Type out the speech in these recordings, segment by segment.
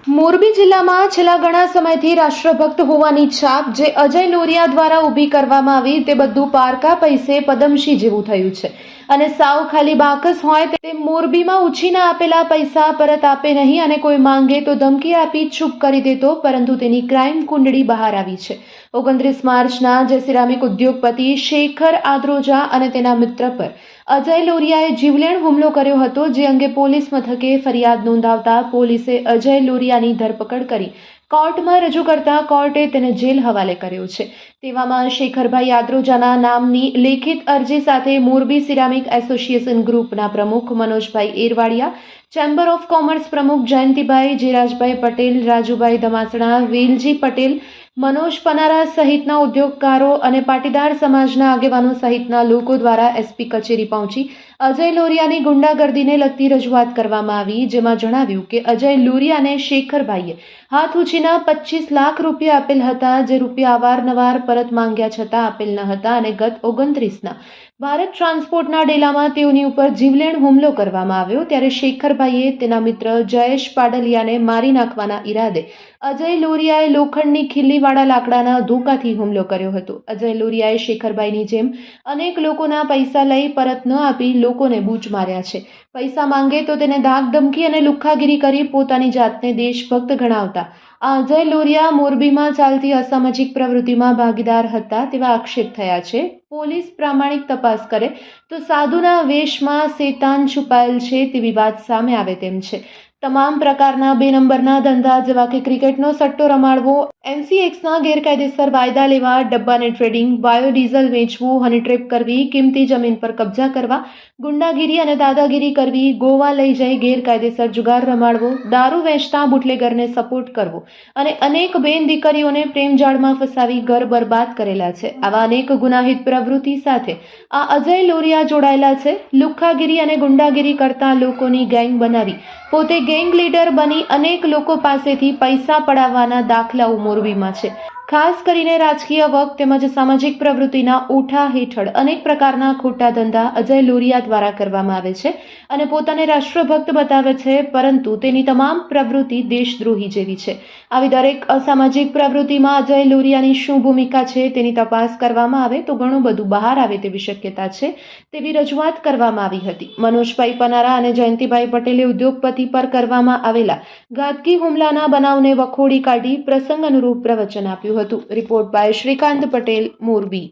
મોરબી જિલ્લામાં છેલ્લા ઘણા સમયથી રાષ્ટ્રભક્ત હોવાની છાપ જે અજય લોરિયા દ્વારા ઊભી કરવામાં આવી તે બધું પારકા પૈસે પદમશી જેવું થયું છે અને સાવ ખાલી બાકસ હોય તે મોરબીમાં ઉછીના આપેલા પૈસા પરત આપે નહીં અને કોઈ માંગે તો ધમકી આપી ચૂપ કરી દેતો, પરંતુ તેની ક્રાઇમ કુંડળી બહાર આવી છે। 29 માર્ચના જે સિરામિક ઉદ્યોગપતિ શેખર આદ્રોજા અને તેના મિત્ર પર અજય લોરિયાએ જીવલેણ હુમલો કર્યો હતો, જે અંગે પોલીસ મથકે ફરિયાદ નોંધાવતા પોલીસે અજય લોરિયાની ધરપકડ કરી કોર્ટમાં રજૂ કરતા કોર્ટે તેને જેલ હવાલે કર્યો છે। તેવામાં શેખરભાઈ આદ્રોજાના નામની લેખિત અરજી સાથે મોરબી સિરામિક એસોસિએશન ગ્રુપના પ્રમુખ મનોજભાઈ એરવાડિયા, ચેમ્બર ઓફ કોમર્સ પ્રમુખ જયંતિભાઈ જીરાજભાઈ પટેલ, રાજુભાઈ ધમાસણા, વેલજી પટેલ, મનોજ પનારા સહિતના ઉદ્યોગકારો અને પાટીદાર સમાજના આગેવાનો સહિતના લોકો દ્વારા એસપી કચેરી પહોંચી અજય લોરિયાની ગુંડાગર્દીને લગતી રજૂઆત કરવામાં આવી, જેમાં જણાવ્યું કે અજય લોરિયાને શેખરભાઈએ હાથ ઉછીના 25 લાખ રૂપિયા આપેલ હતા, જે રૂપિયા અવારનવાર પરત માંગ્યા છતાં આપેલ ન હતા અને ગત 29ના ભારત ટ્રાન્સપોર્ટના ડેલામાં તેઓની ઉપર જીવલેણ હુમલો કરવામાં આવ્યો, ત્યારે શેખરભાઈએ તેના મિત્ર જયેશ પાડલિયાને મારી નાખવાના ઈરાદે અજય લોરિયાએ લોખંડની ખીલ્લીવાળા લાકડાના ધોકાથી હુમલો કર્યો હતો। અજય લોરિયાએ શેખરભાઈની જેમ અનેક લોકોના પૈસા લઈ પરત ન આપી લોકોને બૂચ માર્યા છે। પૈસા માંગે તો તેને ધાક ધમકી અને લુખ્ખાગીરી કરી પોતાની જાતને દેશભક્ત ગણાવતા આ અજય લોરિયા મોરબીમાં ચાલતી અસામાજિક પ્રવૃત્તિમાં ભાગીદાર હતા તેવા આક્ષેપ થયા છે। પોલીસ પ્રામાણિક તપાસ કરે તો સાધુના વેશમાં શેતાન છુપાયેલ છે તેવી વાત સામે આવે તેમ છે। તમામ પ્રકારના 2 નંબરના ધંધા જેવા કે ક્રિકેટનો સટ્ટો રમાડવો, MCXના ગેરકાયદેસર વાયદા લેવા, ડબ્બાને ટ્રેડિંગ, બાયોડીઝલ વેચવું, હની ટ્રેપ કરવી, કિંમતી જમીન પર કબજા કરવા, ગુંડાગીરી અને દાદાગીરી કરવી, ગોવા લઈ જઈ ગેરકાયદેસર જુગાર રમાડવો, દારૂ વેચતા બુટલેગરને સપોર્ટ કરવો અને અનેક બેન દીકરીઓને પ્રેમજાળમાં ફસાવી ઘર બરબાદ કરેલા છે। આવા અનેક ગુનાહિત પ્રવૃત્તિ સાથે આ અજય લોરિયા જોડાયેલા છે। લુખ્ખાગીરી અને ગુંડાગીરી કરતા લોકોની ગેંગ બનાવી પોતે ગેંગ લીડર બની અનેક લોકો પાસેથી પૈસા પડાવવાના દાખલાઓ મોરબીમાં છે। ખાસ કરીને રાજકીય વક તેમજ સામાજિક પ્રવૃત્તિના ઓઠા હેઠળ અનેક પ્રકારના ખોટા ધંધા અજય લોરિયા દ્વારા કરવામાં આવે છે અને પોતાને રાષ્ટ્રભક્ત બતાવે છે, પરંતુ તેની તમામ પ્રવૃત્તિ દેશદ્રોહી જેવી છે। આવી દરેક અસામાજિક પ્રવૃત્તિમાં અજય લોરિયાની શું ભૂમિકા છે તેની તપાસ કરવામાં આવે તો ઘણું બધું બહાર આવે તેવી શક્યતા છે તેવી રજૂઆત કરવામાં આવી હતી। મનોજભાઈ પનારા અને જયંતિભાઈ પટેલે ઉદ્યોગપતિ પર કરવામાં આવેલા ઘાતકી હુમલાના બનાવને વખોડી કાઢી પ્રસંગ અનુરૂપ પ્રવચન આપ્યું હતું। Report by Shrikant Patel, Morbi.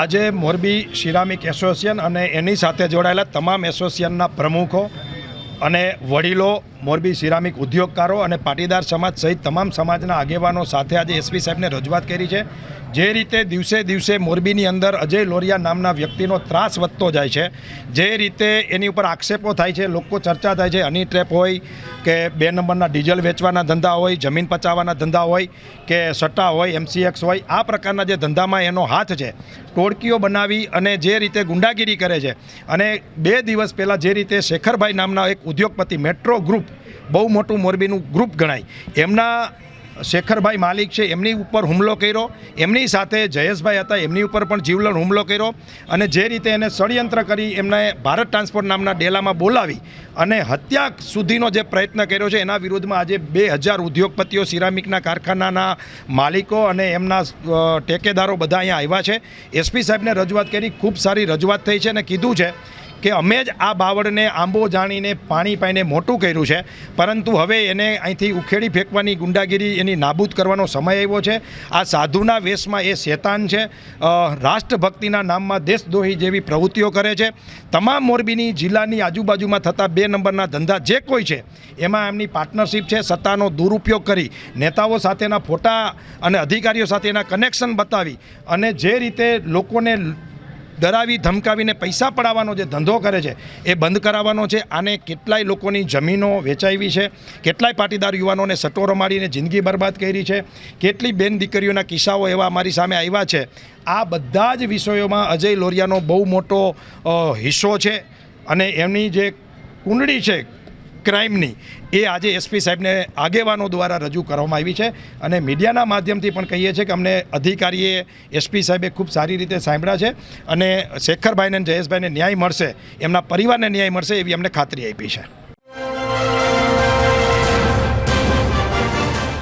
આજે મોરબી સિરામિક એસોસિએશન અને એની સાથે જોડાયેલા તમામ એસોસિએશનના પ્રમુખો અને વડીલો, મોરબી સિરામિક ઉદ્યોગકારો અને પાટીદાર સમાજ સહિત તમામ સમાજના આગેવાનો સાથે આજે એસપી સાહેબને રજૂઆત કરી છે। જે રીતે દિવસે દિવસે મોરબીની અંદર અજય લોરિયા નામના વ્યક્તિનો ત્રાસ વધતો જાય છે, જે રીતે એની ઉપર આક્ષેપો થાય છે, લોકો ચર્ચા થાય છે, હની ટ્રેપ હોય કે 2 નંબરના ડીઝલ વેચવાના ધંધા હોય, જમીન પચાવવાના ધંધા હોય કે સટ્ટા હોય, MCX હોય, આ પ્રકારના જે ધંધામાં એનો હાથ છે, ટોળકીઓ બનાવી અને જે રીતે ગુંડાગીરી કરે છે અને 2 દિવસ પહેલાં જે રીતે શેખરભાઈ નામના એક ઉદ્યોગપતિ, મેટ્રો ગ્રુપ, બહુ મોટું મોરબીનું ગ્રુપ ગણાય, એમના શેખરભાઈ માલિક છે, એમની ઉપર હુમલો કર્યો, એમની સાથે જયેશભાઈ હતા, એમની ઉપર પણ જીવલેણ હુમલો કર્યો અને જે રીતે એને ષડયંત્ર કરી એમને ભારત ટ્રાન્સપોર્ટ નામના ડેલામાં બોલાવી અને હત્યા સુધીનો જે પ્રયત્ન કર્યો છે, એના વિરુદ્ધમાં આજે 2000 ઉદ્યોગપતિઓ, સિરામિકના કારખાનાના માલિકો અને એમના ટેકેદારો બધા અહીંયા આવ્યા છે। એસપી સાહેબને રજૂઆત કરી, ખૂબ સારી રજૂઆત થઈ છે અને કીધું છે કે અમે જ આ બાવળને આંબો જાણીને પાણી પાઈને મોટું કર્યું છે, પરંતુ હવે એને અહીંથી ઉખેડી ફેંકવાની ગુંડાગીરી, એની નાબૂદ કરવાનો સમય આવ્યો છે। આ સાધુના વેશમાં એ શેતાન છે, રાષ્ટ્રભક્તિના નામમાં દેશદ્રોહી જેવી પ્રવૃત્તિઓ કરે છે। તમામ મોરબીની જિલ્લાની આજુબાજુમાં થતા 2 નંબરના ધંધા જે કોઈ છે એમાં એમની પાર્ટનરશિપ છે, સત્તાનો દુરુપયોગ કરી નેતાઓ સાથેના ફોટા અને અધિકારીઓ સાથેના કનેક્શન બતાવી અને જે રીતે લોકોને ડરાવી ધમકાવીને પૈસા પડાવવાનો જે ધંધો કરે છે એ બંધ કરાવવાનો છે। આને કેટલાય લોકોની જમીનો વેચાવી છે, કેટલાય પાટીદાર યુવાનોને સટ્ટો રમાડીને જિંદગી બરબાદ કરી છે, કેટલી બેન દીકરીઓના કિસ્સાઓ એવા અમારી સામે આવ્યા છે। આ બધા જ વિષયોમાં અજય લોરિયાનો બહુ મોટો હિસ્સો છે અને એમની જે કુંડળી છે ક્રાઇમની, એ આજે એસપી સાહેબને આગેવાનો દ્વારા રજૂ કરવામાં આવી છે અને મીડિયાના માધ્યમથી પણ કહીએ છીએ કે અમને અધિકારીએ, એસપી સાહેબે ખૂબ સારી રીતે સાંભળ્યા છે અને શેખરભાઈને અને જયેશભાઈને ન્યાય મળશે, એમના પરિવારને ન્યાય મળશે એવી અમને ખાતરી આપી છે।